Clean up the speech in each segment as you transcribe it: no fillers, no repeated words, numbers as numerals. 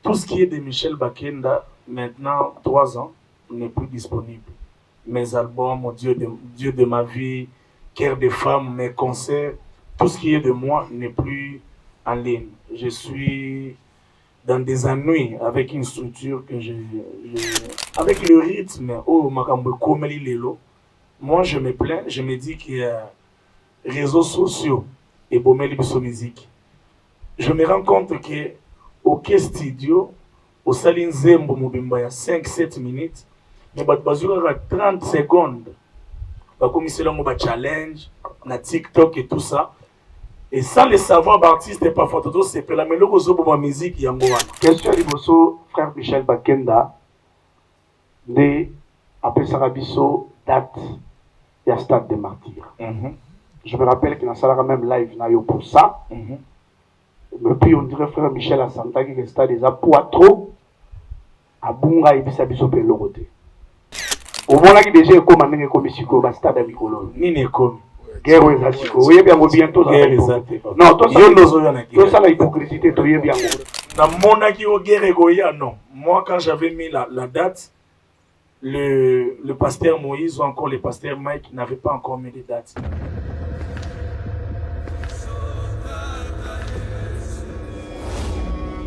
tout ce qui est de Michel Bakenda, maintenant 3 ans, n'est plus disponible. Mes albums, Dieu de ma vie, Cœur de femme, mes concerts, tout ce qui est de moi n'est plus en ligne. Je suis dans des ennuis avec une structure que avec le rythme, oh, Makambo Komeli Lelo, moi je me plains, je me dis qu'il y a réseaux sociaux et Bomeli Bisso Musique. Je me rends compte que au studio, au Salin Zembo Mobimba, il y a 5-7 minutes, mais il y a 30 secondes. Comme c'est un challenge, na TikTok et tout ça. Et sans le savoir, l'artiste n'est pas photo, c'est pas la mélodie de la musique. Question à l'Iboso, frère Michel Bakenda, de après Sarabiso, date et Stade des Martyrs. Je me rappelle qu'il y a même live pour ça. Et puis on dirait frère Michel à Santa qui est déjà Poitro, à Bunga et Bissabiso Pelogote. Au moment où déjà commandé comme Siko, Stade à Mikolo. Ni comme. Guerre aux Asiko. Oui, bien, bientôt. Non, tout ça, la hypocrisie, tu es bien. Dans mon acquis au guerre, non. Moi, quand j'avais mis la date, le pasteur Moïse ou encore le pasteur Mike n'avaient pas encore mis les dates.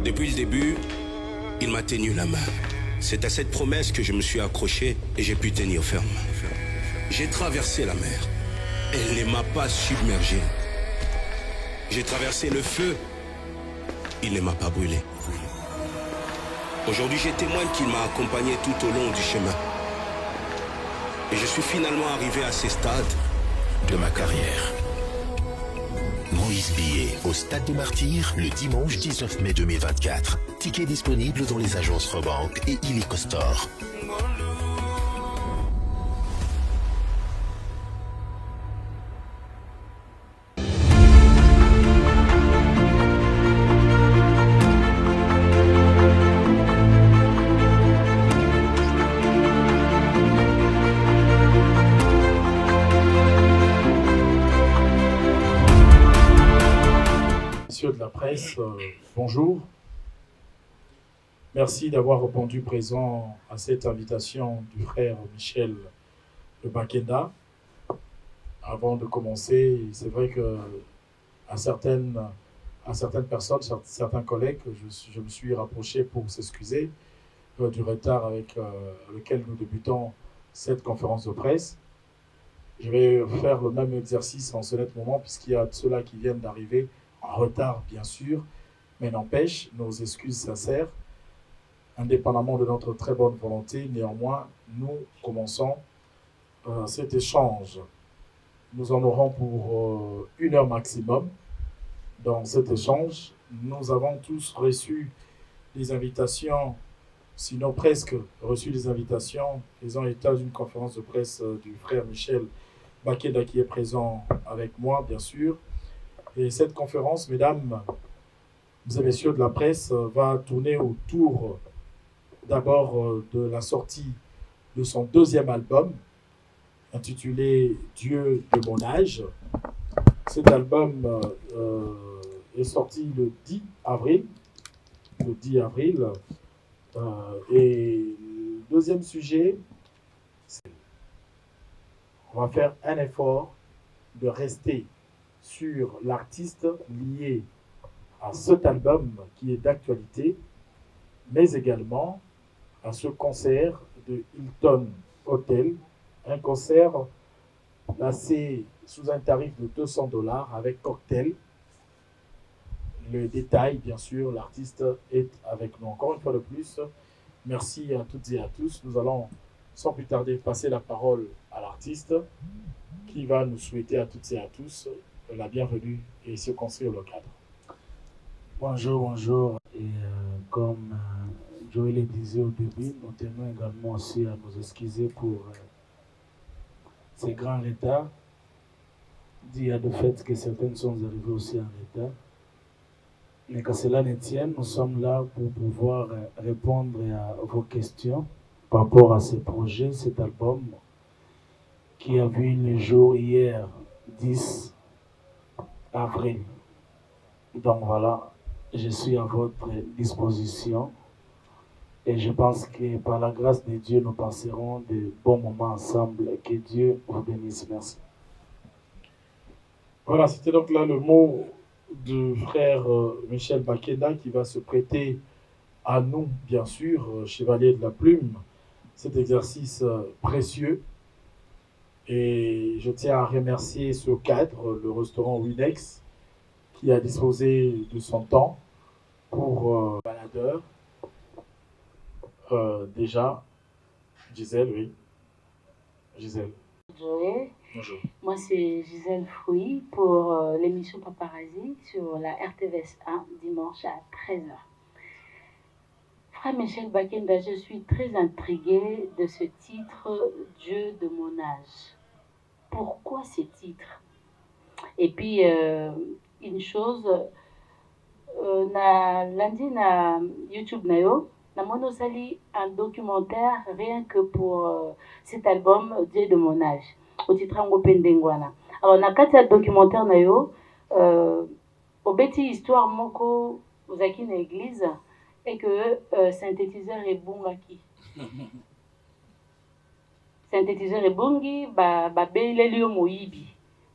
Depuis le début, il m'a tenu la main. C'est à cette promesse que je me suis accroché et j'ai pu tenir ferme. J'ai traversé la mer. Elle ne m'a pas submergé. J'ai traversé le feu. Il ne m'a pas brûlé. Aujourd'hui, je témoigne qu'il m'a accompagné tout au long du chemin. Et je suis finalement arrivé à ces stades de ma carrière. Moïse Billet au Stade des Martyrs le dimanche 19 mai 2024. Ticket disponible dans les agences Rebank et Illico Store. De la presse, bonjour. Merci d'avoir répondu présent à cette invitation du frère Michel de Bakenda. Avant de commencer, c'est vrai que à certaines personnes, certains collègues, je me suis rapproché pour s'excuser du retard avec lequel nous débutons cette conférence de presse. Je vais faire le même exercice en ce net moment puisqu'il y a ceux-là qui viennent d'arriver en retard, bien sûr, mais n'empêche, nos excuses sincères, indépendamment de notre très bonne volonté, néanmoins, nous commençons cet échange. Nous en aurons pour 1 heure maximum. Dans cet échange, nous avons tous reçu des invitations, sinon presque reçu des invitations, faisant état d'une conférence de presse du frère Michel Bakenda qui est présent avec moi, bien sûr. Et cette conférence, mesdames et messieurs de la presse, va tourner autour d'abord de la sortie de son 2e album, intitulé Dieu de mon âge. Cet album est sorti le 10 avril. Et le deuxième sujet, on va faire un effort de rester sur l'artiste lié à cet album qui est d'actualité, mais également à ce concert de Hilton Hotel, un concert placé sous un tarif de $200 avec cocktail. Le détail, bien sûr, l'artiste est avec nous. Encore une fois de plus, merci à toutes et à tous. Nous allons sans plus tarder passer la parole à l'artiste qui va nous souhaiter à toutes et à tous la bienvenue et se construire le cadre. Bonjour. Et comme Joël le disait au début, nous tenons également aussi à nous excuser pour ces grands retards. Il y a de fait que certaines sont arrivées aussi en retard. Mais que cela ne tienne, nous sommes là pour pouvoir répondre à vos questions par rapport à ce projet, cet album qui a vu le jour hier, 10 avril. Donc voilà, je suis à votre disposition Et je pense que par la grâce de Dieu, nous passerons de bons moments ensemble. Et que Dieu vous bénisse. Merci. Voilà, c'était donc là le mot du frère Michel Bakenda qui va se prêter à nous, bien sûr, chevalier de la plume, cet exercice précieux. Et je tiens à remercier ce cadre, le restaurant Winex, qui a disposé de son temps pour baladeur. Déjà, Gisèle, oui. Gisèle. Joël. Bonjour. Moi, c'est Gisèle Fouy pour l'émission Paparazzi sur la RTVS 1, dimanche à 13h. Frère Michel Bakenda, je suis très intriguée de ce titre « Dieu de mon âge ». Pourquoi ce titre? Et puis, une chose, lundi na YouTube nayo, na monosali un documentaire rien que pour cet album Dieu de mon âge. Au titre en Pendengwana. Alors, na kati ya documentaire nayo, obeti histoire moko ozaki na église et que synthétiseur est bungaki. Synthétiseur est bungi, beleli yo moyibi.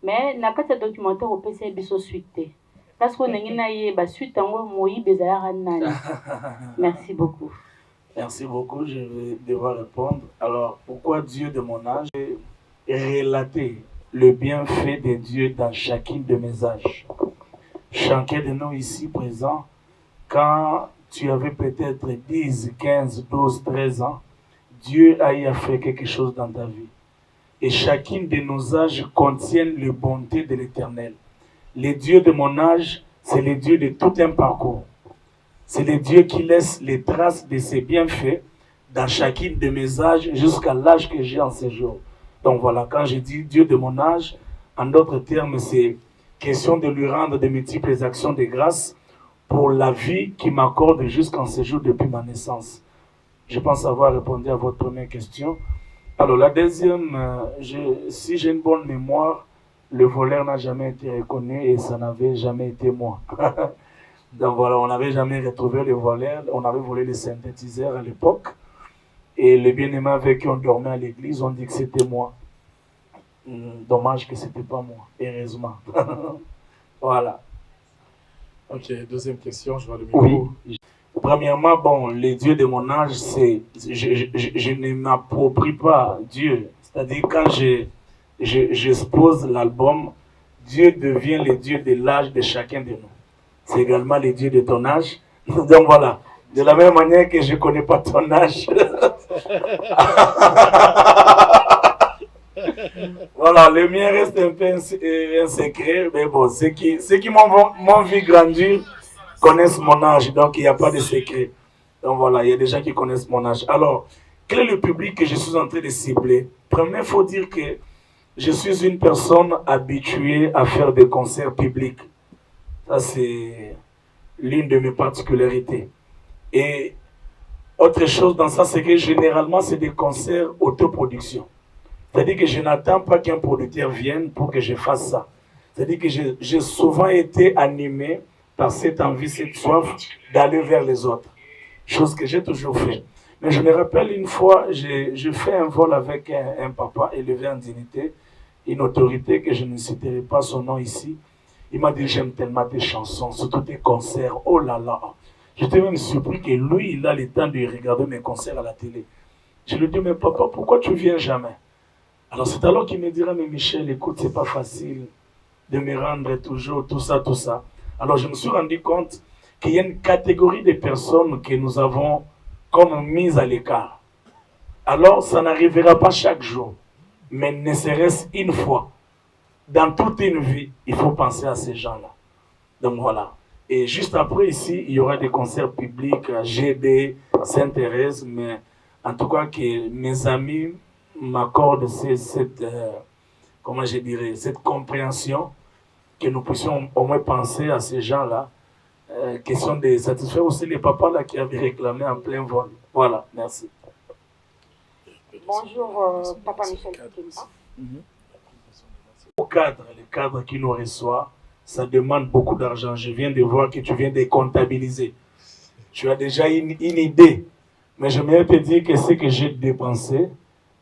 Mais na kati ya documentaire opesa biso suite. Parce qu'on a suite en moyibi ezalaka nani. Merci beaucoup. Merci beaucoup, je vais devoir répondre. Alors, pourquoi Dieu de mon âge? Relater le bienfait de Dieu dans chacune de mes âges. Chacun de nous ici présents, quand tu avais peut-être 10, 15, 12, 13 ans, Dieu a fait quelque chose dans ta vie. Et chacune de nos âges contiennent les bontés de l'Éternel. Le Dieu de mon âge, c'est le Dieu de tout un parcours. C'est le Dieu qui laisse les traces de ses bienfaits dans chacune de mes âges jusqu'à l'âge que j'ai en ce jour. Donc voilà, quand je dis Dieu de mon âge, en d'autres termes, c'est question de lui rendre de multiples actions de grâce pour la vie qu'il m'accorde jusqu'en ce jour depuis ma naissance. Je pense avoir répondu à votre première question. Alors la deuxième, si j'ai une bonne mémoire, le voleur n'a jamais été reconnu et ça n'avait jamais été moi. Donc voilà, on n'avait jamais retrouvé le voleur, on avait volé les synthétiseurs à l'époque. Et les bien-aimés avec qui on dormait à l'église, on dit que c'était moi. Dommage que c'était pas moi, heureusement. Voilà. Ok, deuxième question, je vois le micro. Oui. Premièrement, bon, les dieux de mon âge, c'est, je ne m'approprie pas Dieu. C'est-à-dire quand j'expose l'album, Dieu devient le Dieu de l'âge de chacun de nous. C'est également le Dieu de ton âge. Donc voilà, de la même manière que je ne connais pas ton âge. Voilà, le mien reste un peu un secret, mais bon, ceux qui m'ont vu grandir connaissent mon âge, donc il n'y a pas de secret. Donc voilà, il y a des gens qui connaissent mon âge. Alors, quel est le public que je suis en train de cibler? Premièrement, il faut dire que je suis une personne habituée à faire des concerts publics. Ça, c'est l'une de mes particularités. Et autre chose dans ça, c'est que généralement, c'est des concerts autoproduction. C'est-à-dire que je n'attends pas qu'un producteur vienne pour que je fasse ça. C'est-à-dire que j'ai souvent été animé par cette envie, cette soif d'aller vers les autres. Chose que j'ai toujours fait. Mais je me rappelle une fois, je fais un vol avec un papa élevé en dignité, une autorité que je ne citerai pas son nom ici. Il m'a dit, j'aime tellement tes chansons, surtout tes concerts. Oh là là. J'étais même surpris que lui, il a le temps de regarder mes concerts à la télé. Je lui dis, mais papa, pourquoi tu viens jamais? Alors c'est alors qu'il me dira, mais Michel, écoute, c'est pas facile de me rendre toujours, tout ça, tout ça. Alors je me suis rendu compte qu'il y a une catégorie de personnes que nous avons comme mises à l'écart. Alors ça n'arrivera pas chaque jour, mais ne serait-ce une fois. Dans toute une vie, il faut penser à ces gens-là. Donc voilà. Et juste après ici, il y aura des concerts publics à GD, Sainte-Thérèse, mais en tout cas que mes amis m'accorde cette compréhension, que nous puissions au moins penser à ces gens-là, question de satisfaire aussi les papas là qui avaient réclamé en plein vol. Voilà, merci. Bonjour, Papa Michel. Le cadre qui nous reçoit, ça demande beaucoup d'argent. Je viens de voir que tu viens de comptabiliser. Tu as déjà une idée. Mais j'aimerais te dire que ce que j'ai dépensé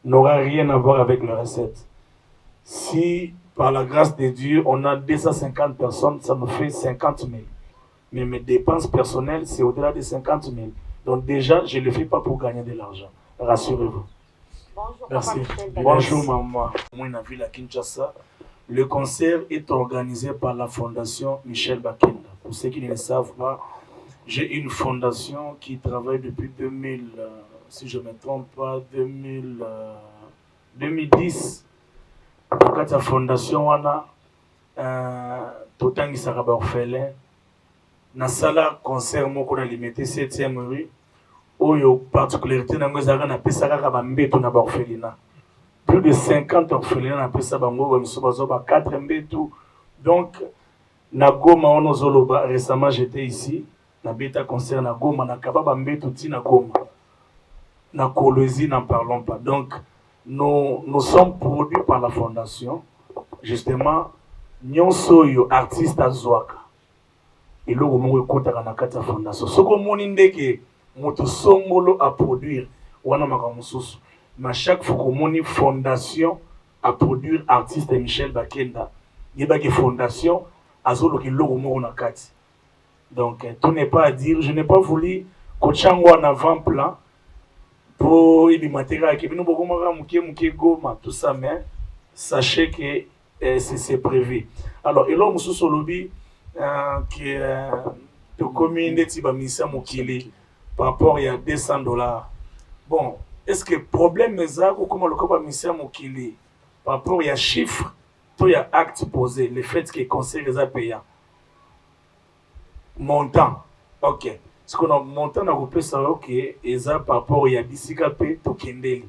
n'aura rien à voir avec les recettes. Si, par la grâce de Dieu, on a 250 personnes, ça me fait 50 000. Mais mes dépenses personnelles, c'est au-delà de 50 000. Donc déjà, je ne le fais pas pour gagner de l'argent. Rassurez-vous. Bonjour, Merci. Papa Bonjour, maman. Moi, dans la ville à Kinshasa, le concert est organisé par la Fondation Michel Bakenda. Pour ceux qui ne le savent pas, j'ai une fondation qui travaille depuis 2000, si je ne me trompe pas, 2010. Dans la fondation, on a tout le temps orphelin. Dans la concert, on a limité 7e rue. Oyo particularité na ngozaka na pesaka ka bambeto na orphelinat. Plus de 50 orphelinats na pesa bango ba misobazo ba 4 mbeto. Donc na Goma on zoloba récemment j'étais ici na beta concert na Goma na kaba bambeto ti na Goma. Na Kolwezi n'en parlons pas. Donc nous sommes produits par la fondation justement nyonso yo artiste azwaka. Et lo mo ekotaka na kata fondation. Soko moni ndeke moto songolo à produire wana makamususu mais chaque fois qu'on moni fondation à produire artiste Michel Bakenda yebaki fondation azolo ki logo moko na kati. Donc tout n'est pas à dire, je n'ai pas voulu kochango en avant-plan pour il matériel qui bino boko maka muke Goma tout ça mais sachez que c'est prévu. Alors et là mususu lobi qui de commune de Tibamisa Mokili par rapport à $200. Bon, est-ce que le problème est ça ou comment le corps mission Mokili par rapport à chiffre, tout y a acte posé, le fait que le conseil les a payés. Montant, ok. Ce qu'on a montant dans le ça ok, et ça par rapport à Bissikapé, tout Kendeli.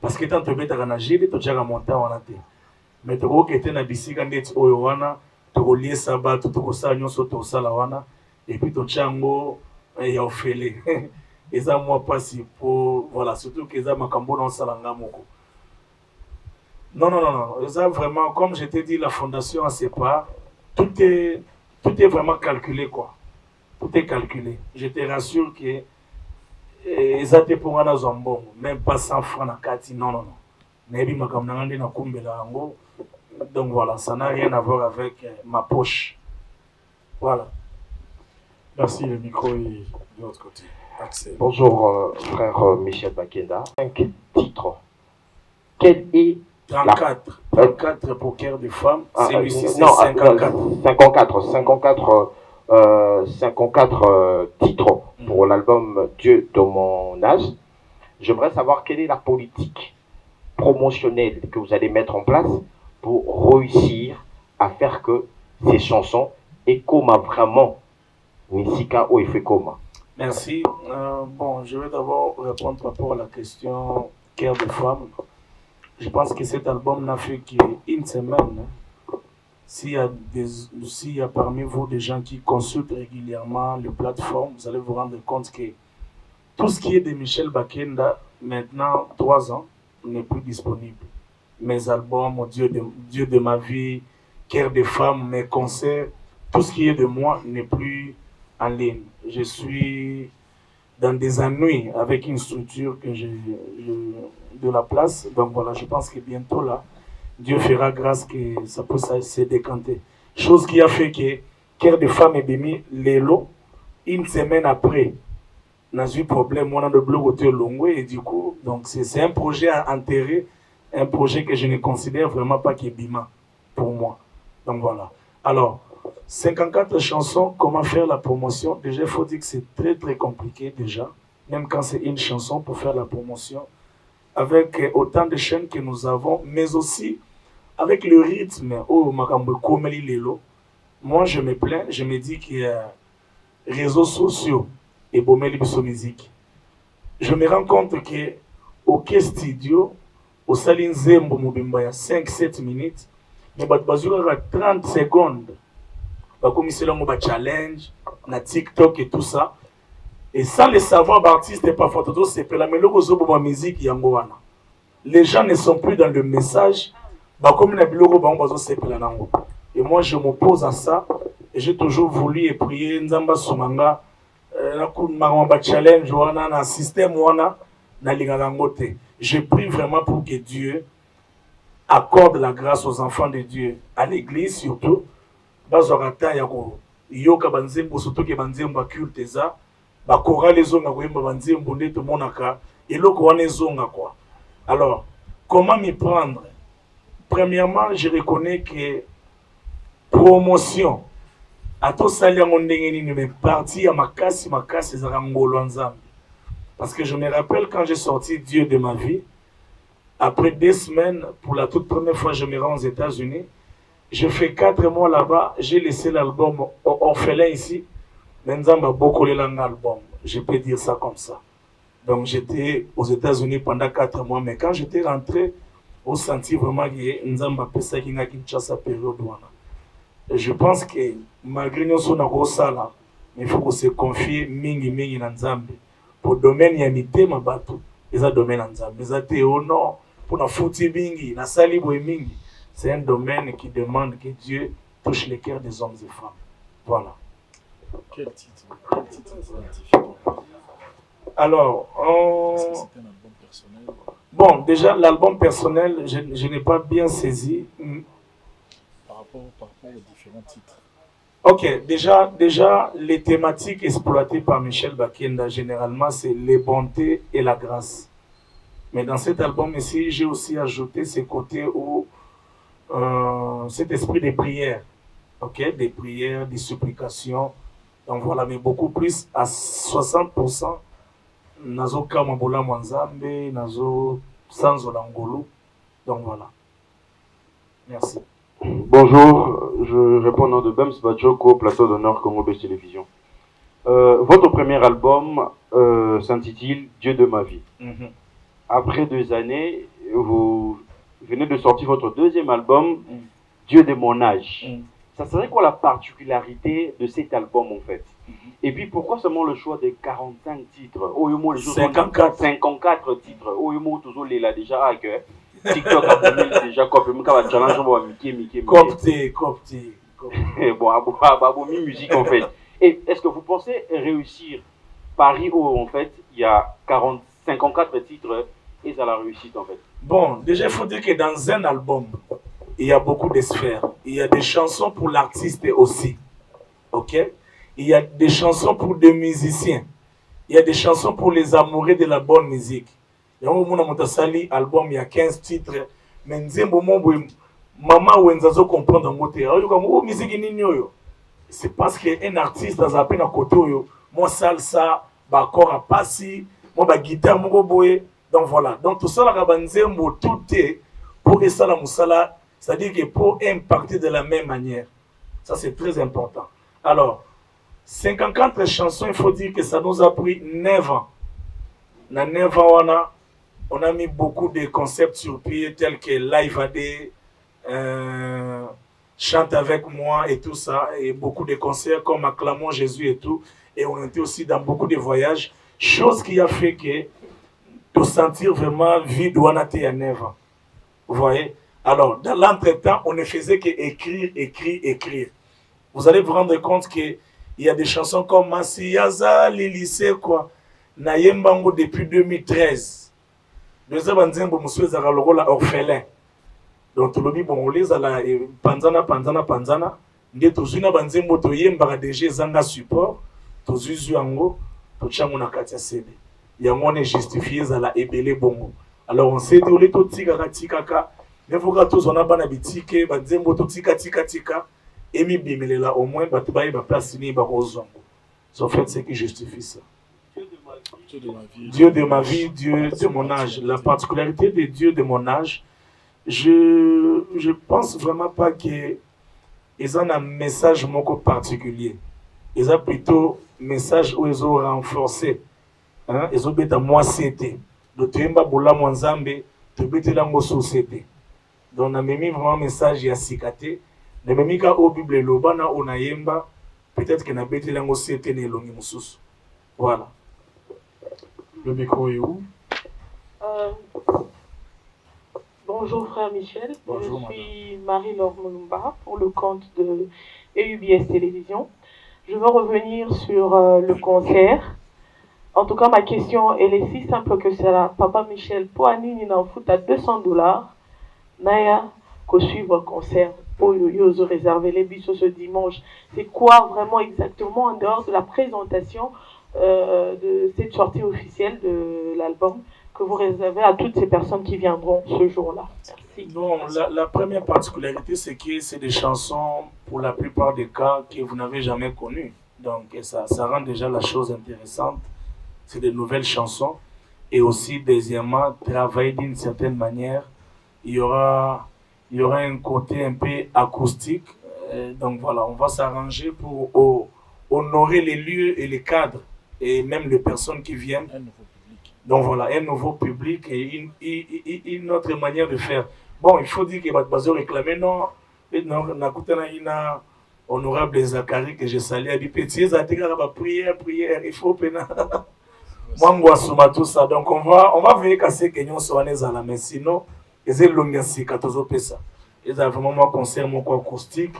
Parce que tant que tu as nagé, tu as déjà montant en athée. Mais tu as été dans Bissikandé, tu as lié Sabat, tu as ça, tu as ça, et puis tu as et au fêlé. Et ça, moi, pas si pour. Voilà, surtout que ça, ma cambo dans Salanga Moko. Non. Ça, vraiment, comme je t'ai dit, la fondation en sépare. Tout est vraiment calculé, quoi. Tout est calculé. Je te rassure que. Ça, t'es pour un zombon. Même pas 100 francs à Kati. Non. Nebi ma kamnangandi na kumbela ango. Donc voilà, ça n'a rien à voir avec ma poche. Voilà. Merci, le micro est de l'autre côté. Axel. Bonjour, frère Michel Bakenda. 5 titres. Quel est 34 pour Cœur de Femme. Celui-ci, c'est 54 titres pour l'album Dieu de mon âge. J'aimerais savoir quelle est la politique promotionnelle que vous allez mettre en place pour réussir à faire que ces chansons échoent vraiment. Nisika Oefekoma. Merci. Bon, je vais d'abord répondre par rapport à la question Cœur de Femme. Je pense que cet album n'a fait qu'une semaine. S'il y a parmi vous des gens qui consultent régulièrement les plateformes, vous allez vous rendre compte que tout ce qui est de Michel Bakenda, maintenant 3 ans, n'est plus disponible. Mes albums, Dieu de ma vie, Cœur de Femme, mes concerts, tout ce qui est de moi n'est plus en ligne. Je suis dans des ennuis avec une structure que j'ai de la place. Donc voilà, je pense que bientôt là, Dieu fera grâce que ça peut se décanter. Chose qui a fait que Cœur de Femme est béni l'élo. Une semaine après, on a eu problème, on a le blog au Longo et du coup, donc c'est un projet à enterrer, un projet que je ne considère vraiment pas qui est bima pour moi. Donc voilà. Alors, 54 chansons, comment faire la promotion? Déjà, il faut dire que c'est très très compliqué déjà, même quand c'est une chanson pour faire la promotion, avec autant de chaînes que nous avons, mais aussi avec le rythme. Oh, Makambo Komeli Lelo. Moi, je me plains, je me dis qu'il y a réseaux sociaux et Bomeli Bisso Musique. Je me rends compte que au studio, au Salin Zembo Mobimba, il y a 5-7 minutes, mais il y a 30 secondes. Comme c'est là, challenge, na TikTok et tout ça. Et sans le savoir, l'artiste n'est pas fort. Les gens ne sont plus dans le message. Et moi, je m'oppose à ça. Et j'ai toujours voulu et prier Nzamba Soumanga challenge wana na système wana na lingangote. Je prie vraiment pour que Dieu accorde la grâce aux enfants de Dieu, à l'église surtout. Bazorata yako yoka banzembo surtout que banzembo culte za ba chorale ezonga koyemba banzembo nde to monaka eloko wana ezonga quoi. Alors, comment m'y prendre? Premièrement, je reconnais que promotion à tout salir mon ndengeni mais parti à makasi za ngolo nzambe. Parce que je me rappelle quand j'ai sorti Dieu de ma vie, après 2 semaines, pour la toute première fois, je me rends aux États-Unis. Je fais 4 mois là-bas, j'ai laissé l'album orphelin ici. Maintenant, il y a beaucoup d'albums. Je peux dire ça comme ça. Donc, j'étais aux États-Unis pendant 4 mois. Mais quand j'étais rentré, on sentit vraiment que Nzamba Pesa Kinga Kinshasa période. Je pense que malgré nous sommes dans là, il faut se confier mingi dans Nzambe. Pour le domaine yamité ma bateau, ils ont domaine Nzambe. Ils ont été au nord pour la fouti mingi, la salibo mingi. C'est un domaine qui demande que Dieu touche les cœurs des hommes et femmes. Voilà. Quel titre identifié? Alors, est-ce que c'est un album personnel? Bon, déjà, l'album personnel, je n'ai pas bien saisi. Par rapport aux différents titres. Ok, déjà, les thématiques exploitées par Michel Bakenda, généralement, c'est les bontés et la grâce. Mais dans cet album ici, j'ai aussi ajouté ce côté où cet esprit des prières, ok, des prières, des supplications. Donc voilà, mais beaucoup plus à 60%. Nazo Kamabola Mwanzambe, Nazo Sanzolangolo. Donc voilà. Merci. Bonjour, je réponds au nom de Bems Bajoko, plateau d'honneur Congo Best Télévision. Votre premier album s'intitule Dieu de ma vie. Après 2 années, vous venez de sortir votre 2e album, Dieu de mon âge. Ça serait quoi la particularité de cet album en fait? Et puis pourquoi seulement le choix de 45 titres? 54 titres. Oyomo toujours là déjà avec TikTok a déjà copié, mais quand challenge on va Mickey. Copté. Bon, musique en fait. Et est-ce que vous pensez réussir Paris où en fait il y a 54 titres et ça la réussite en fait? Bon, déjà il faut dire que dans un album, il y a beaucoup de sphères. Il y a des chansons pour l'artiste aussi. Ok? Il y a des chansons pour des musiciens. Il y a des chansons pour les amoureux de la bonne musique. Il y a un album, il y a 15 titres. Mais maman ou enzazo comprendre en côté. Musique c'est parce qu'un artiste dans un peu à côté, moi salsa, bakora à passi, moi ba guitare, moi boé. Donc voilà. Donc tout ça, tout est pour que ça la moussala. C'est-à-dire que pour impacter de la même manière. Ça, c'est très important. Alors, 54 chansons, il faut dire que ça nous a pris 9 ans. Dans 9 ans, on a mis beaucoup de concepts sur pied, tels que Live AD, Chante avec moi et tout ça, et beaucoup de concerts comme Acclamons Jésus et tout. Et on était aussi dans beaucoup de voyages, chose qui a fait que de sentir vraiment vide ou on a été à 9 ans. Vous voyez? Alors, dans l'entretemps, on ne faisait qu'écrire. Vous allez vous rendre compte qu'il y a des chansons comme Masiyaza, Lilise, quoi. Nayembango depuis 2013. Deuxième banzembo, monsieur Zaralorola orphelin. Donc, tout le monde, on les a là, panzana. Nde tozuna banzembo toyembara déjà zanga support, tozuzu yango, tochango na katia CD. Yango on est justifié za la ebele bongo. Alors, on s'est dit, on est tout tikaka. Mais vous avez tous bana bitike banzembo to tika emi bimelela au moins batubaye ba place ni ba ozongo. En fait c'est qui justifie ça. Dieu de ma vie, Dieu de mon âge. La particularité de Dieu de mon âge, je pense vraiment pas que ils ont un message moko particulier. Ils ont plutôt un message où ils ont renforcé. Hein, ils ont bêta moi c'était. De temba bola mwanzambe, te bêta lango société. Donc, on a mis vraiment un message à Sikate. On a mis au Bible Lobana, on a yemba. Peut-être qu'on a bêté l'ango c'était né longi moussous. Voilà. Le micro est où? Bonjour frère Michel. Bonjour, je suis Marie-Laure Moulumba pour le compte de EUBS Télévision. Je veux revenir sur le concert. En tout cas, ma question, elle est si simple que cela. Papa Michel, pour Annie, il en fout à $200. Naya, qu'on suivre le concert. Oh, ils ont réservé les bus ce dimanche. C'est quoi vraiment exactement en dehors de la présentation de cette sortie officielle de l'album que vous réservez à toutes ces personnes qui viendront ce jour-là? Merci. Non, la première particularité, c'est que c'est des chansons, pour la plupart des cas, que vous n'avez jamais connues. Donc, ça rend déjà la chose intéressante. C'est de nouvelles chansons. Et aussi, deuxièmement, travailler d'une certaine manière. Il y aura un côté un peu acoustique. Donc voilà, on va s'arranger pour honorer les lieux et les cadres et même les personnes qui viennent. Un nouveau public. Donc voilà, un nouveau public et une autre manière de faire. Bon, il faut dire que Bazo réclamait non, honorable Zachary que je salue à Bipétier, ça a prière, il faut pénal. Moi, tout ça. Donc on va veiller casser que nous soyons à la main, sinon ils ont longué si 14 pesa. Ils ont vraiment un concert acoustique.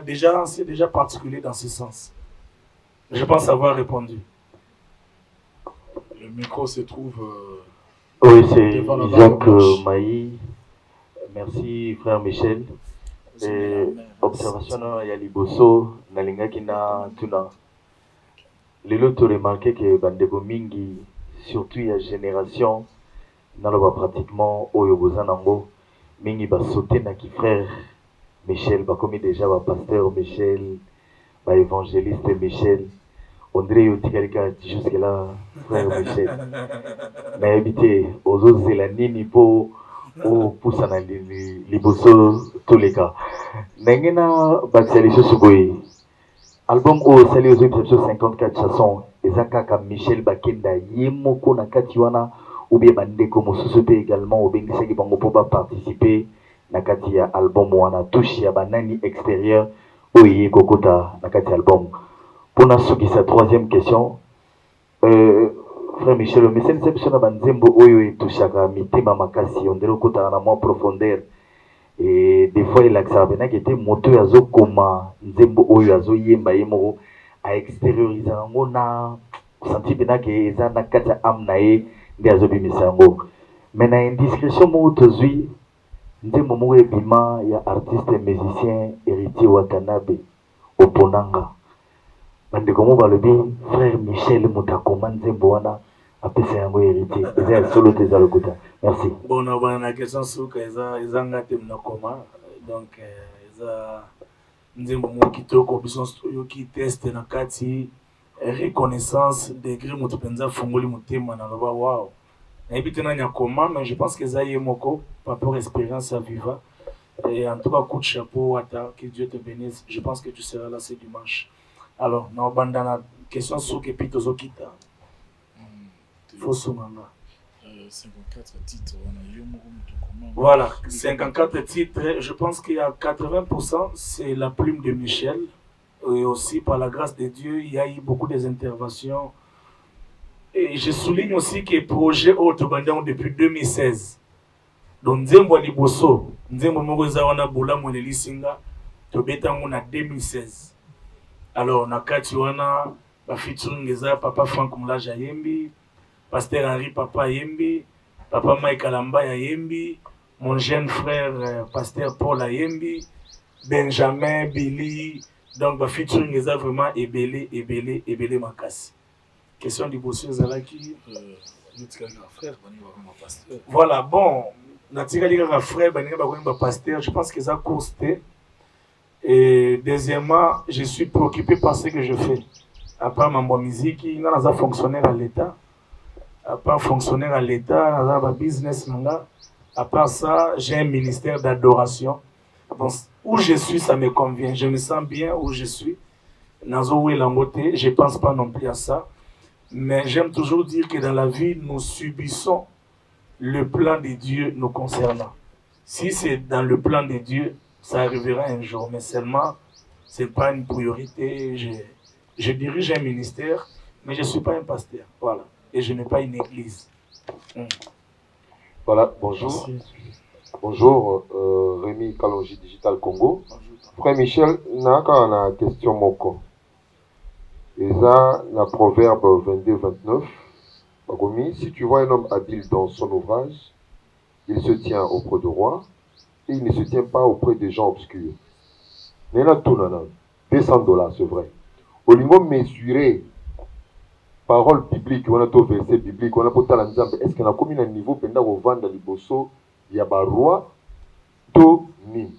Déjà, c'est déjà particulier dans ce sens. Je pense avoir répondu. Le micro se trouve. Oui, c'est Isaac Maï. Merci, frère Michel. Et observation, il y a Liboso, Nalinga Kina Tuna. Les autres remarqué que Bandego Mingi, surtout il y a génération, naloba pratiquement Oyobozanango, Mingi va sauter na qui frère Michel, va comme déjà va pasteur Michel, va évangéliste Michel. On dirait que jusque là, frère Michel. Mais habité aux autres Zélanini pour pousser dans les bossos tous les cas. N'engena Baxaliso Suboy. Album au Sali aux exceptions 54 chansons. Ezaka Michel Bakenda Yemoko Nakatiwana ou bien Bandeko Mosusope également au Bengisaki Bango pour participer. Nakati ya album wana touche ya banani extérieur ou Kokota Nakati album. Pour sa troisième question, frère Michel, mais c'est une exception à Nzembo Oyo et Touchaka, Mitema Makasi, on dirait qu'on a moins profondeur. Et des fois, il a accepté qu'il était moteur à Zokoma, Nzembo Oyo à Zoyemba Yemoro, à extérioriser on a senti bien que ça n'a qu'à amener des Azobi Misango. Mais dans une discrétion, moi, Tozui, Nzembo Moue Bima, il y a artiste et musicien héritier Watanabe, Oponanga. Bande comment va le bien, frère Michel Moutakoma Nzembo wana apesa yango héritier. Eza solo teza lokuta. Merci. Bon, on a une question sur que eza ngate Moutakoma. Donc eza Nzembo mo kitoko bison studio qui teste na kati reconnaissance degré mutu penza fungoli mutema na loba wow. Na ebite na nyakoma, mais je pense que eza yemoko par rapport à expérience à Viva. Et en tout cas coup de chapeau Wata, que Dieu te bénisse. Je pense que tu seras là ce dimanche. Alors, nous avons une question sur le Pito Zokita. Faut 54 titres. Voilà, 54 titres. Je pense qu'il y a 80%, c'est la plume de Michel. Et aussi, par la grâce de Dieu, il y a eu beaucoup d'interventions. Et je souligne aussi que le projet Autobandon depuis 2016. Donc, Nzembo Liboso, Nzembo Mogoza Wana Boula Moneli Singa, Tobetango na 2016. Alors, nakati wana ba featuring eza papa Frank Moulaja Yembi, pasteur Henri Papa Yembi, papa Mike Alamba Yembi, mon jeune frère pasteur Paul Yembi, Benjamin Billy. Donc ba featuring eza vraiment ebele makasi. Question du bosseur Zalaki frère bani pasteur. Voilà, bon, natika dika frère bani ba pasteur, je pense que ça costé. Et deuxièmement, je suis préoccupé par ce que je fais. À part ma musique, il y a un fonctionnaire à l'État. À part fonctionnaire à l'État, il y a un business. À part ça, j'ai un ministère d'adoration. Donc, où je suis, ça me convient. Je me sens bien où je suis. Je ne pense pas non plus à ça. Mais j'aime toujours dire que dans la vie, nous subissons le plan de Dieu nous concernant. Si c'est dans le plan de Dieu, ça arrivera un jour, mais seulement, ce n'est pas une priorité. Je dirige un ministère, mais je ne suis pas un pasteur. Voilà. Et je n'ai pas une église. Voilà, bonjour. Bonjour, Rémi Kalonji Digital Congo. Frère Michel, on a une question moko. Et ça, la proverbe 22-29. Si tu vois un homme habile dans son ouvrage, il se tient auprès du roi et il ne se tient pas auprès des gens obscurs. Mais là, tout non, $200, c'est vrai. Au niveau mesuré, parole biblique, on a tout verset biblique, on a pour talent, est-ce qu'on a commis un niveau pendant qu'on vend dans les bossos, il y a un roi, tout ni.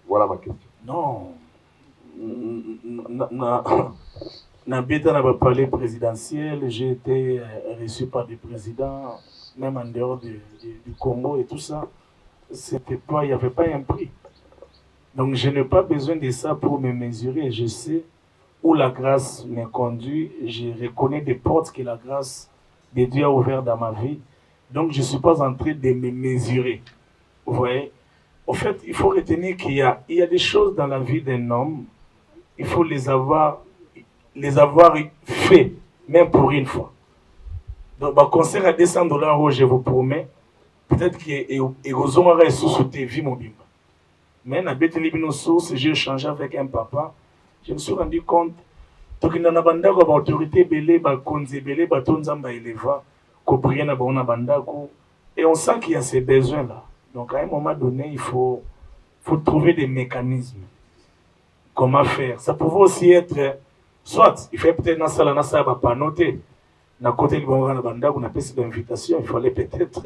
Voilà ma question. Non. Dans le palais présidentiel, j'ai été reçu par des présidents, même en dehors du Congo et tout ça. Il n'y avait pas un prix. Donc je n'ai pas besoin de ça pour me mesurer. Je sais où la grâce me conduit. Je reconnais des portes que la grâce de Dieu a ouvertes dans ma vie. Donc je ne suis pas en train de me mesurer. Vous voyez? En fait, il faut retenir qu'il y a des choses dans la vie d'un homme, il faut les avoir fait, même pour une fois. Donc, ma concert à $200, je vous promets, peut-être que vous aurez sous-souté vie mon bimba. Mais dans la source, j'ai échangé avec un papa, je me suis rendu compte que dans la banda, l'autorité belé, konze belé, batonzamba éleva, koprié na bona bandako, et on sent qu'il y a ces besoins-là. Donc, à un moment donné, il faut trouver des mécanismes. Comment faire? Ça pouvait aussi être, soit, il fallait peut-être dans la salle, pas noter. Dans le côté de on a fait d'invitation, il fallait peut-être.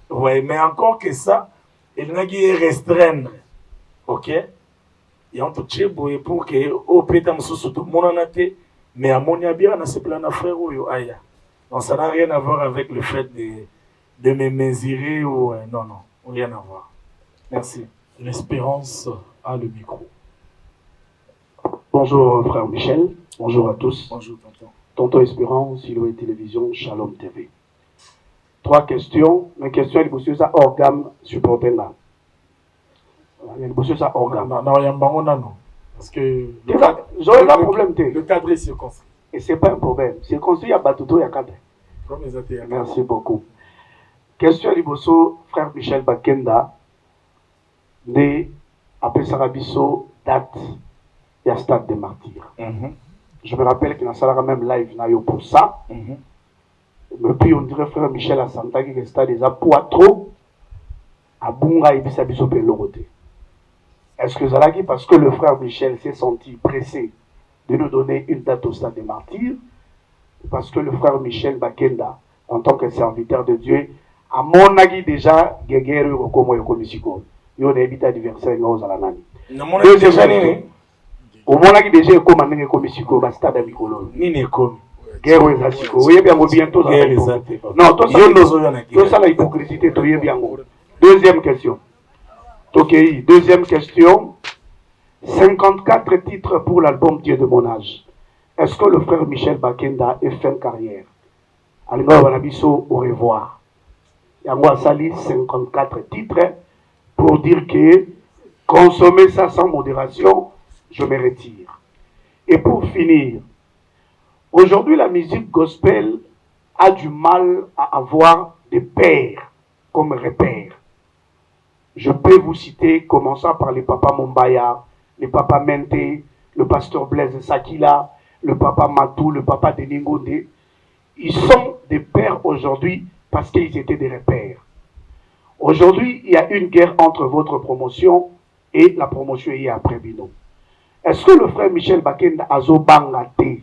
Ouais, mais encore que ça, il n'a qu'à restreindre. Ok? Il y a un tout pour que, au pétam sous tout le monde en a été, mais à mon avis, on a ce plan à faire ou aïe. Donc, ça n'a rien à voir avec le fait de me mesurer ou. Non, non. Rien à voir. Merci. L'espérance a le micro. Bonjour frère Michel, bonjour à tous. Bonjour tonton. Tonton Espérance, Siloé Télévision, Shalom TV. 3 questions. Mes questions, il y a organe supporté là. Il y a organe. Non, il y a un bon non. Parce que. J'aurais un problème. Le cadre est circonscrit. Et ce n'est pas un problème. Circonscrit, il y a Batuto, il y a cadre. Merci beaucoup. Question Liboso, frère Michel Bakenda, né à Pessarabiso, date, il y a Stade des Martyrs. Je me rappelle qu'il y a même live pour ça. Mais puis on dirait frère Michel à Santa qui est stade des Apoitro, à Bunga et Bissabiso Peloroté. Est-ce que Zalagi, parce que le frère Michel s'est senti pressé de nous donner une date au Stade des Martyrs, parce que le frère Michel Bakenda, en tant que serviteur de Dieu, à mon avis déjà, Guéguerre comme moi comme Misiko. Il y a des adversaires aux Alanani. Au mon avis déjà comme un comme Misiko, basta d'Amicolo. Ni comme. Guerre aux Asiko. Oui, bien bientôt. Non, tout ça la hypocrisie, tu es bien. Deuxième question. Ok, deuxième question. 54 titres pour l'album Dieu de mon âge. Est-ce que le frère Michel Bakenda est fin carrière? Alors, Wanabiso, au revoir. Il y a sali 54 titres pour dire que consommer ça sans modération, je me retire. Et pour finir, aujourd'hui la musique gospel a du mal à avoir des pères comme repères. Je peux vous citer, commençant par les papas Mombaya, les papas Mente, le pasteur Blaise Sakila, le papa Matou, le papa Deningonde. Ils sont des pères aujourd'hui parce qu'ils étaient des repères. Aujourd'hui, il y a une guerre entre votre promotion et la promotion est après Bino. Est-ce que le frère Michel Bakenda Azo Bangate,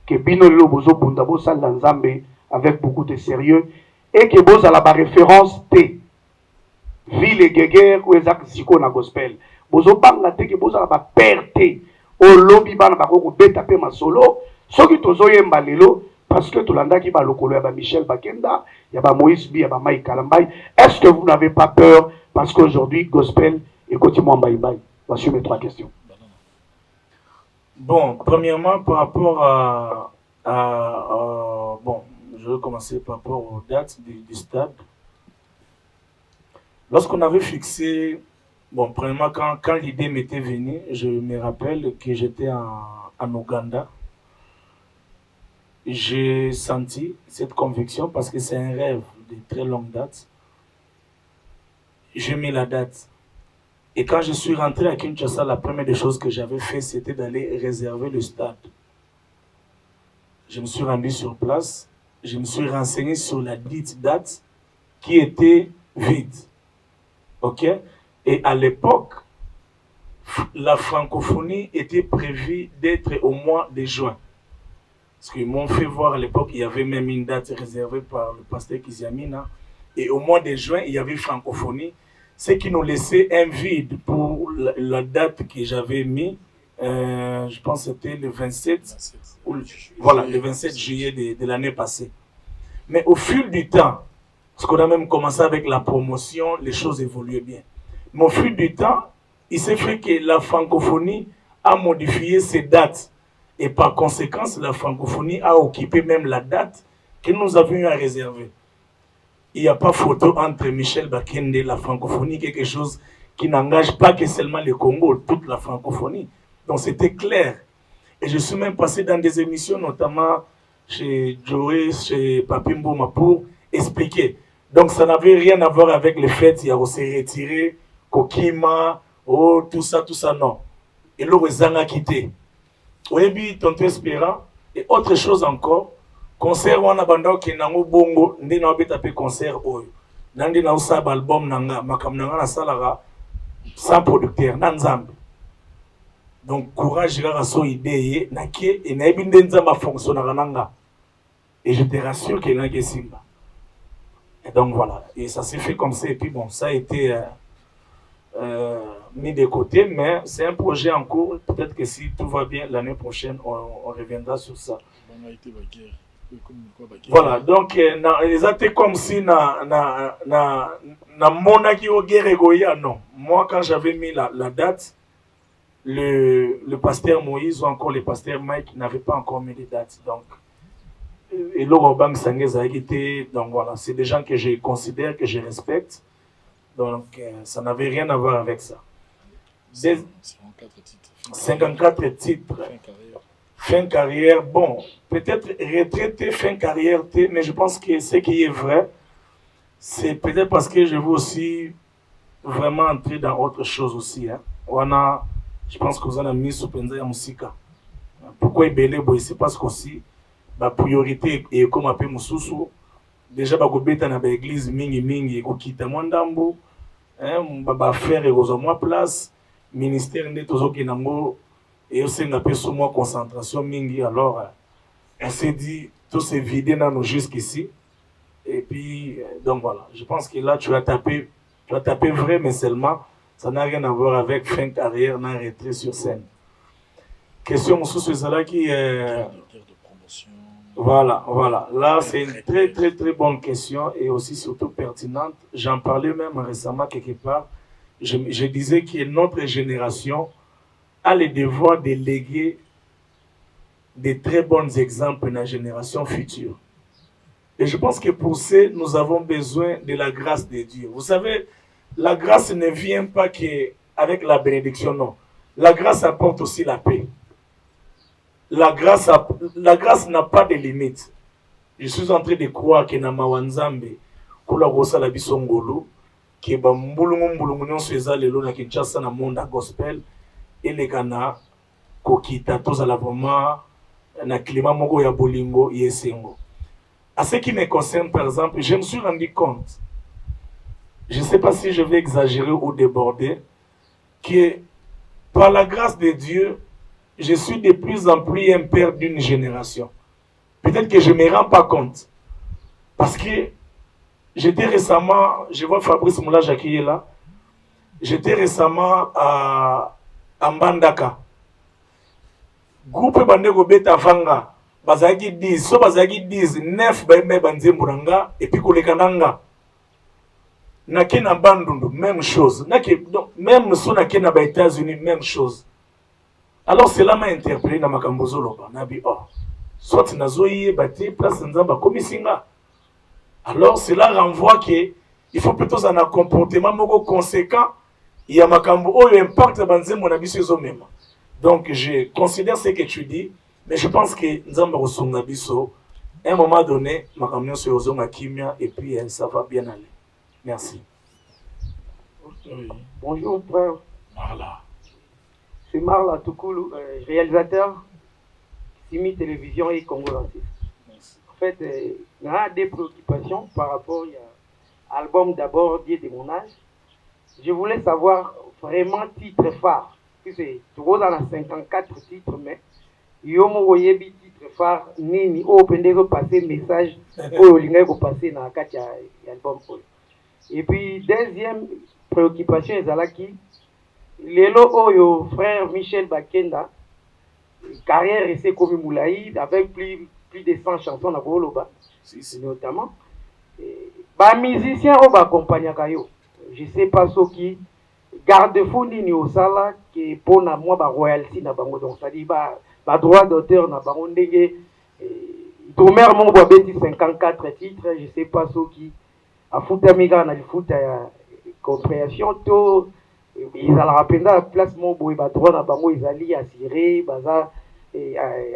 que Bino Lobozo Bundabo Salanzambe avec beaucoup de sérieux, et que Boza la référence T, ville et guerre ou Ezak Siko na gospel, Bozo Bangate que Boza la perte, au lobby ban bako beta pe masolo, so ki tozo yemba lelo, parce que tout l'anda qui va le colo, il y a Michel Bakenda, il y a Moïse Bi, il y a Maï Kalambay. Est-ce que vous n'avez pas peur parce qu'aujourd'hui, gospel et continuellement Baï Baï? Voici mes 3 questions. Bon, premièrement, par rapport bon, je vais commencer par rapport aux dates du stade. Lorsqu'on avait fixé, bon, premièrement, quand l'idée m'était venue, je me rappelle que j'étais en Ouganda. J'ai senti cette conviction parce que c'est un rêve de très longue date. J'ai mis la date. Et quand je suis rentré à Kinshasa, la première des choses que j'avais fait, c'était d'aller réserver le stade. Je me suis rendu sur place, je me suis renseigné sur la dite date qui était vide. Ok? Et à l'époque, la francophonie était prévue d'être au mois de juin. Parce qu'ils m'ont fait voir à l'époque, il y avait même une date réservée par le pasteur Kiziamina. Et au mois de juin, il y avait francophonie. Ce qui nous laissait un vide pour la date que j'avais mis. Je pense que c'était le 27. Voilà, le 27 juillet de l'année passée. Mais au fil du temps, parce qu'on a même commencé avec la promotion, les choses évoluaient bien. Mais au fil du temps, il s'est fait que la francophonie a modifié ses dates. Et par conséquent, la francophonie a occupé même la date que nous avions eu à réserver. Il n'y a pas photo entre Michel Bakende et la francophonie, quelque chose qui n'engage pas que seulement le Congo, toute la francophonie. Donc c'était clair. Et je suis même passé dans des émissions, notamment chez Joey, chez Papi Mbouma, pour expliquer. Donc ça n'avait rien à voir avec le fait qu'il y a aussi retiré, Kokima, oh, tout ça, non. Et là, ils ont quitté. Oyebi tonto espérant et autre chose encore concert wana banda ke nango bongo ndi na beta pe concert oyo nandi na usaba album nanga makam nanga na salara sans producteur na nzambe donc courage ga so idée na ke et na ebi ndenza ma fonctionnera nanga et je te rassure que na ke simba et donc voilà et ça s'est fait comme ça et puis bon ça a été mis de côté, mais c'est un projet en cours. Peut-être que si tout va bien, l'année prochaine, on reviendra sur ça. Voilà, donc, ils étaient comme si na monaki au guerre non. Moi, quand j'avais mis la date, le pasteur Moïse ou encore le pasteur Mike n'avaient pas encore mis les dates. Donc, et Laurent Bang Sangez a été, donc voilà, c'est des gens que je considère, que je respecte. Donc, ça n'avait rien à voir avec ça. 54 titres. Fin carrière. Bon, peut-être retraité, fin carrière, mais je pense que ce qui est vrai, c'est peut-être parce que je veux aussi vraiment entrer dans autre chose aussi. Hein. Je pense que vous en avez mis sur Penza ya Musika. Pourquoi Ibele, c'est parce qu'aussi, la priorité est comme un peu Moussoussou. Déjà, bakobeta na ba église mingi kokita mwandambo ba faire ezo moi place ministère nde tozoki nango et osenga pe so moi concentration mingi alors on s'est dit tout s'est vidé dans nous jusqu'ici et puis donc voilà je pense que là tu as tapé vrai mais seulement ça n'a rien à voir avec fin carrière na retrait sur scène question Moussou Zala qui Voilà. Là, c'est une très bonne question et aussi surtout pertinente. J'en parlais même récemment quelque part. Je disais que notre génération a le devoir de léguer de très bons exemples dans la génération future. Et je pense que pour ça, nous avons besoin de la grâce de Dieu. Vous savez, la grâce ne vient pas qu'avec la bénédiction, non. La grâce apporte aussi la paix. La grâce n'a pas de limite. Je suis en train de croire que dans Mawanzambe, kula rosa la bisongolo, que ba mbulungu nyonso ezalelo na Kinshasa na monde gospel, et les Ghana, kokita tozala vraiment na climat moko ya bolingo yesengo. À ce qui me concerne, par exemple, je me suis rendu compte, je ne sais pas si je vais exagérer ou déborder, que par la grâce de Dieu, je suis de plus en plus un père d'une génération. Peut-être que je ne me rends pas compte. Parce que j'étais récemment, je vois Fabrice Moulage qui est là, j'étais récemment à Mbandaka. Groupe Bandego Beta Vanga, Bazagi 10, so Bazagi 10, 9 Baime Banzemburanga, et puis Kolekananga. Nakena Bandundu, même chose. Même si on a aux États-Unis, même chose. Alors cela m'a interpellé dans ma Kambozoloba. Nabi, soit nazoye bâti place nzamba komisinga. Alors cela renvoie que il faut plutôt un comportement moko conséquent. Il y a makambo oyo impact banzembo na biso ezo mema. Donc je considère ce que tu dis, mais je pense que nzamba rosunga biso à un moment donné makambo sur ozonga kimia et puis ça va bien aller. Merci. Bonjour frère. Marla. C'est Marla Toukoulou, réalisateur Simi Télévision et Congo Lanciste. En fait, il y a des préoccupations par rapport à l'album d'abord Dieu de mon âge. Je voulais savoir vraiment titre phare. Tu vois, dans 54 titres, mais il y a un titre phare, nini, au pendant passer message, au lingay ko passer dans l'album. Et puis, deuxième préoccupation, c'est Lelo Oyo, frère Michel Bakenda, carrière restée comme Moulaï, avec plus de 100 chansons dans Boloba, notamment. Les musiciens qui accompagnent Kayo, je ne sais pas ce qui garde-fou ni au sala qui pour moi ba royalty na bango, donc ça dit ba droit d'auteur na bango ndenge Tomer mon boabeti 54 titres, je ne sais pas ce qui a foutu amiga na le foot à compréhension to ils allaient rappeler la place mon boy ba droit na bango ils allaient assurer baza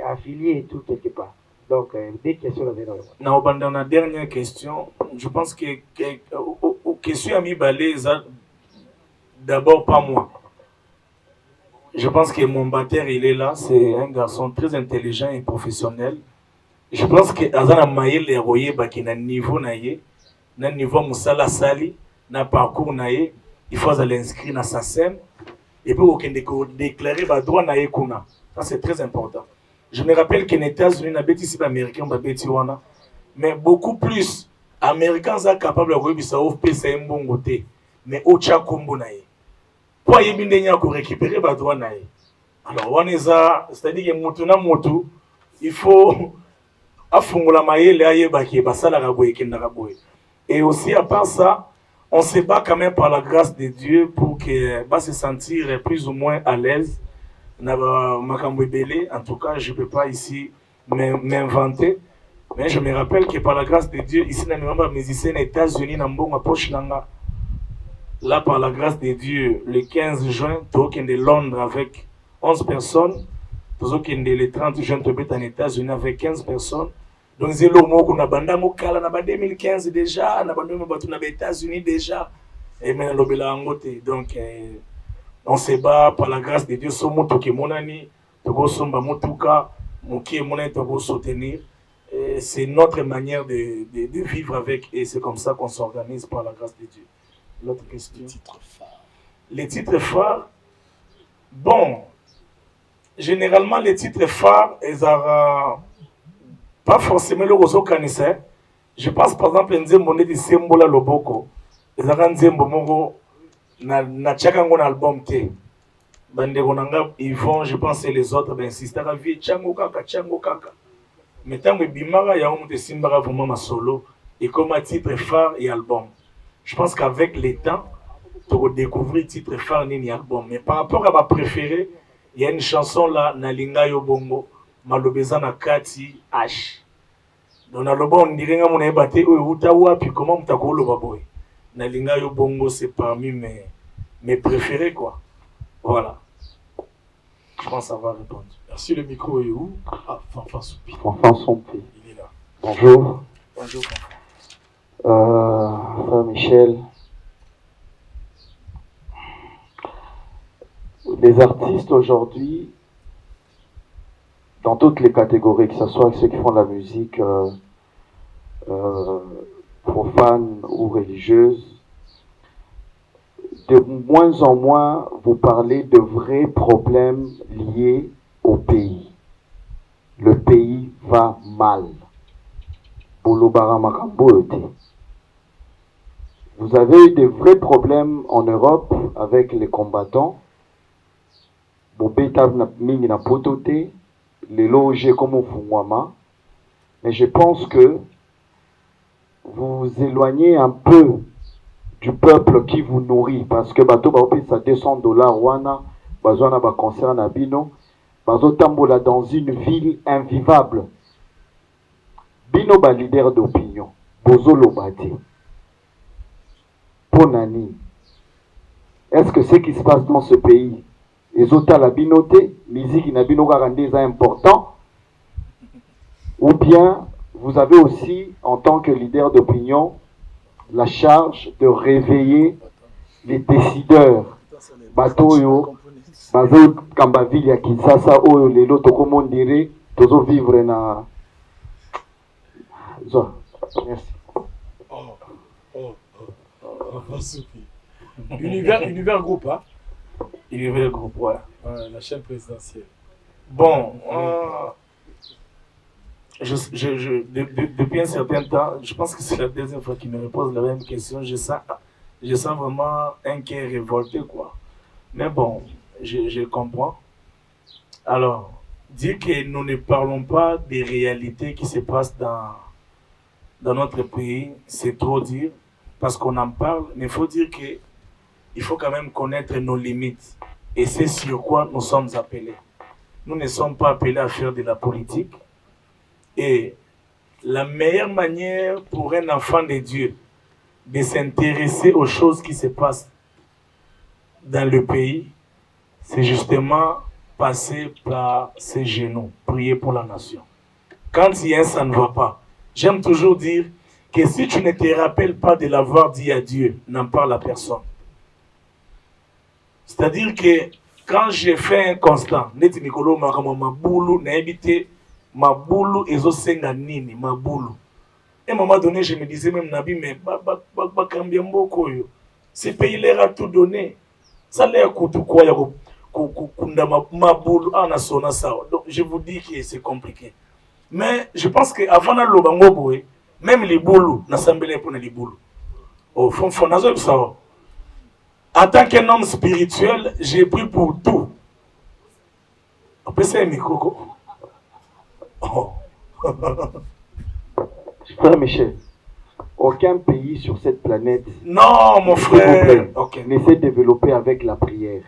affilié et tout quelque part. Donc des questions là. Dans la dernière question, je pense que question ami Balé d'abord pas moi. Je pense que mon batteur il est là, c'est un garçon très intelligent et professionnel. Je pense que Azana Maïl les royers qui na niveau naïe, na niveau musala sali, na parcours naïe, il faut l'inscrire dans sa scène et puis aucun déclarer ba droit naïe kuna. Ça c'est très important. Je me rappelle qu'en États-Unis, na bêtise ici américain ba bêtise wana, mais beaucoup plus américains sont capables de réussir au PC mbongoté, mais au tcha kombo naïe. Pour y bien récupérer ba droit naïe. Alors on est ça, c'est-à-dire que motu na motu, il faut afungula maïle aye baki basala raboye kenda raboye. Et aussi à part ça, on se bat quand même par la grâce de Dieu pour que va se sentir plus ou moins à l'aise. En tout cas, je ne peux pas ici m'inventer. Mais je me rappelle que par la grâce de Dieu, ici, dans les musiciens des États-Unis, là, par la grâce de Dieu, le 15 juin, tu es de Londres avec 11 personnes. Tu es le 30 juin, tu es aux États-Unis avec 15 personnes. Donc, c'est le mot qu'on a bandé en 2015 déjà, on a bandé aux États-Unis déjà. Et maintenant, donc, on se bat par la grâce de Dieu. C'est notre manière de vivre avec et c'est comme ça qu'on s'organise par la grâce de Dieu. L'autre question. Les titres phares. Bon, généralement les titres phares, ils n'ont pas forcément le réseau canissé. Je pense par exemple à Nzembo de Sembola Loboko. Ils ont Nzembo na tchakango na album te bande konanga ils vont je pense et les autres ben insister à vie tchango kaka mais tant que bimara ya on te simbara vraiment ma solo et comme un titre phare et album je pense qu'avec les temps tu vas découvrir titre phare ni album mais par rapport à ma préférée il y a une chanson là na linga yo bongo malobeza na kati h donc na lobo on dirait nga mona ebate o uta wapi comment mtakolo baboy Nalinga yo bongo, c'est parmi mes préférés, quoi. Voilà. Je pense avoir répondu. Merci, le micro est où? Ah, Fanfan Soupi. Fanfan Soupi. Il est là. Bonjour. Bonjour, Fanfan. Frère Michel. Les artistes aujourd'hui, dans toutes les catégories, que ce soit ceux qui font de la musique, profanes ou religieuses, de moins en moins vous parlez de vrais problèmes liés au pays. Le pays va mal. Vous avez eu de vrais problèmes en Europe avec les combattants. Les logés comme au Fumwama. Mais je pense que vous éloignez un peu du peuple qui vous nourrit parce que bateau ba opesa $200 wana bazwana ba concert na bino bazo tambola dans une ville invivable bino ba leader d'opinion bozo lobate ponani est-ce que ce qui se passe dans ce pays ezota la binoté musique na bino ka rendre ça important ou bien vous avez aussi, en tant que leader d'opinion, la charge de réveiller les décideurs bato oyo bazokamba ville ya Kinshasa oyo lelo tokomondire tozovivre na zo. Merci. Univers Groupe, hein? Univers Groupe, ouais. La chaîne présidentielle. Bon, depuis un certain temps, je pense que c'est la deuxième fois qu'il me pose la même question. Je sens vraiment un cœur révolté, quoi. Mais bon, je comprends. Alors, dire que nous ne parlons pas des réalités qui se passent dans notre pays, c'est trop dire, parce qu'on en parle, mais il faut dire qu'il faut quand même connaître nos limites. Et c'est sur quoi nous sommes appelés. Nous ne sommes pas appelés à faire de la politique. Et la meilleure manière pour un enfant de Dieu de s'intéresser aux choses qui se passent dans le pays, c'est justement passer par ses genoux, prier pour la nation. Quand il y a un ça ne va pas, j'aime toujours dire que si tu ne te rappelles pas de l'avoir dit à Dieu, n'en parle à personne. C'est-à-dire que quand j'ai fait un constat, neti mikolo makama maboulou na habité maboulou ezosenga nini maboulou. Et à un moment donné, je me disais même Nabi mais bakambia mboko yo. Ce pays leur a tout donné. Ça leur coûte quoi ya kunda maboulou ana sona sawa. Donc je vous dis que c'est compliqué. Mais je pense que avant na lobango boy, même les boulous n'assemblent pour les boulous. Au fond nazo sawa. En tant qu'un homme spirituel, j'ai pris pour tout. On peut c'est un micro. Oh. Frère Michel, aucun pays sur cette planète non, mon frère, ne s'est développé avec la prière.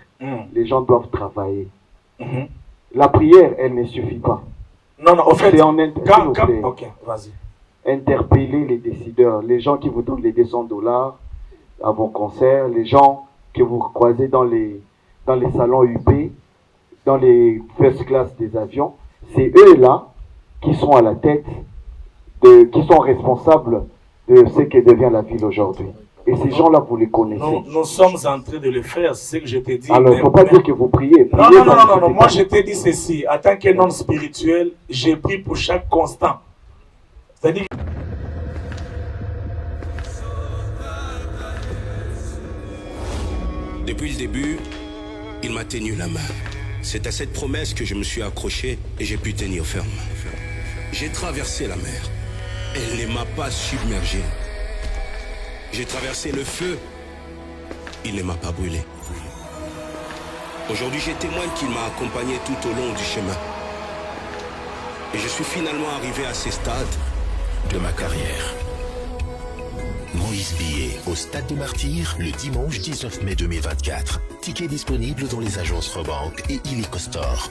Les gens doivent travailler. La prière, elle ne suffit pas. Non, en fait, vas-y. Interpeller les décideurs, les gens qui vous donnent les $200 à vos concerts, les gens que vous croisez dans les salons UP, dans les first class des avions, c'est eux-là qui sont à la tête, qui sont responsables de ce que devient la ville aujourd'hui. Et ces gens-là, vous les connaissez. Nous sommes en train de le faire, c'est ce que je t'ai dit. Alors, il ne faut pas dire que vous priez. Non, moi je t'ai dit ceci. En tant qu'un homme spirituel, j'ai pris pour chaque constant. C'est-à-dire Depuis le début, il m'a tenu la main. C'est à cette promesse que je me suis accroché et j'ai pu tenir ferme. J'ai traversé la mer. Elle ne m'a pas submergé. J'ai traversé le feu. Il ne m'a pas brûlé. Aujourd'hui, je témoigne qu'il m'a accompagné tout au long du chemin. Et je suis finalement arrivé à ce stade de ma carrière. Moïse Billet au Stade des Martyrs le dimanche 19 mai 2024. Ticket disponible dans les agences Rebank et Illico Store.